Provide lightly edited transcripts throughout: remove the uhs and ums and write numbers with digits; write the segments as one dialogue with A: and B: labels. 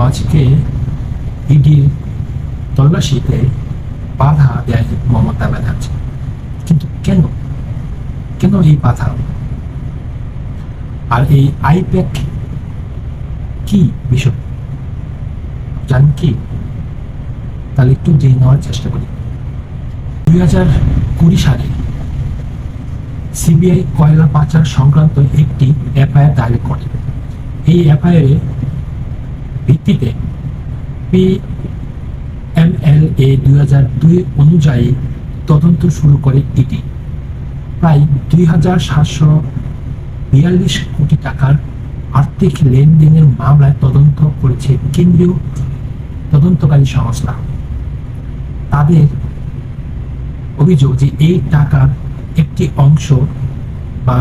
A: আজকে ইডির তল্লাশিতে বাধা দেয় মমতা ব্যানার্জি। কিন্তু কেন কেন এই বাধা? আর এই আইপ্যাক কি বিষয় জানেন কি? তাহলে একটু জেনে নেওয়ার চেষ্টা করি। 2020 সালে সিবিআই কয়লা পাচার সংক্রান্ত একটি এফআইআর দায়ের করে। এই এফআইআর ভিত্তিতে পিএমএলএ 2002 অনুযায়ী তদন্ত শুরু করে ইডি। প্রায় 2742 কোটি টাকার আর্থিক লেনদেনের মামলায় তদন্ত করেছে কেন্দ্রীয় তদন্তকারী সংস্থা। তাদের অভিযোগ যে এই টাকার একটি অংশ বা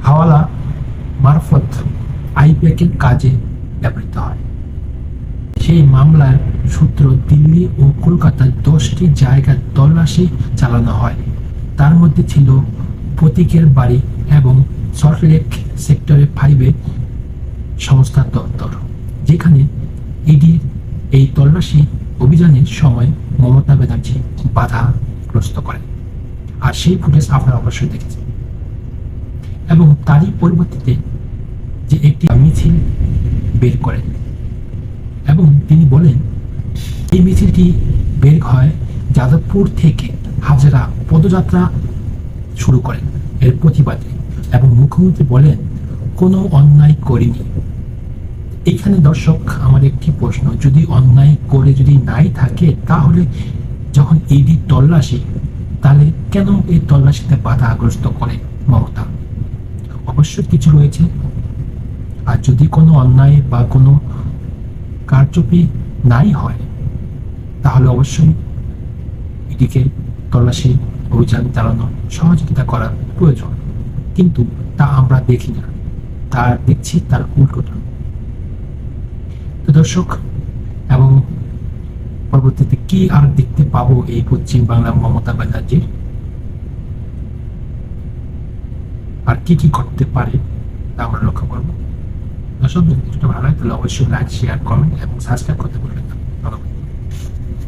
A: হাওয়ালা মারফত আইপ্যাকের কাজে ব্যবহৃত হয়। সেই মামলার সূত্র দিল্লি ও কলকাতায় 10টি জায়গায় তল্লাশি চালানো হয়। তার মধ্যে ছিল প্রতীকের বাড়ি এবং সল্টলেক সেক্টরে 5 সংস্থার দপ্তর, যেখানে ইডির এই তল্লাশি অভিযানের সময় মমতা ব্যানার্জি বাধাগ্রস্ত করেন। আর সেই ফুটেজ আপনারা অবশ্যই দেখেছেন। এবং তারই পরিবর্তে যে একটি মিছিল বের করেন এবং তিনি বলেন এই মিছিলটি বের হয় যাদবপুর থেকে হাজারা পদযাত্রা শুরু করেন এর প্রতিবাদে। এবং মুখ্যমন্ত্রী বলেন কোনো অন্যায় করিনি। এখানে দর্শক আমার একটি প্রশ্ন, যদি অন্যায় করে যদি নাই থাকে তাহলে যখন ইডি তল্লাশি, তাহলে কেন এই তল্লাশিতে বাধাগ্রস্ত করে মমতা? অবশ্যই কিছু রয়েছে। আর যদি কোনো অন্যায় বা কোনো কারচুপি নাই হয় তাহলে অবশ্যই ইডিকে তল্লাশি অভিযান চালানো সহযোগিতা করা প্রয়োজন, কিন্তু তা আমরা দেখি না, তা দেখছি তার উল্টোটা। তো দর্শক, এবং পরবর্তীতে কি আর দেখতে পাবো এই পশ্চিম বাংলা মমতা ব্যানার্জির, আর কি কি করতে পারে তা আমরা লক্ষ্য করবো। দর্শক, যদি ভিডিওটা ভালো হয় তাহলে অবশ্যই লাইক, শেয়ার, কমেন্ট এবং সাবস্ক্রাইব করতে ভুলবেন না।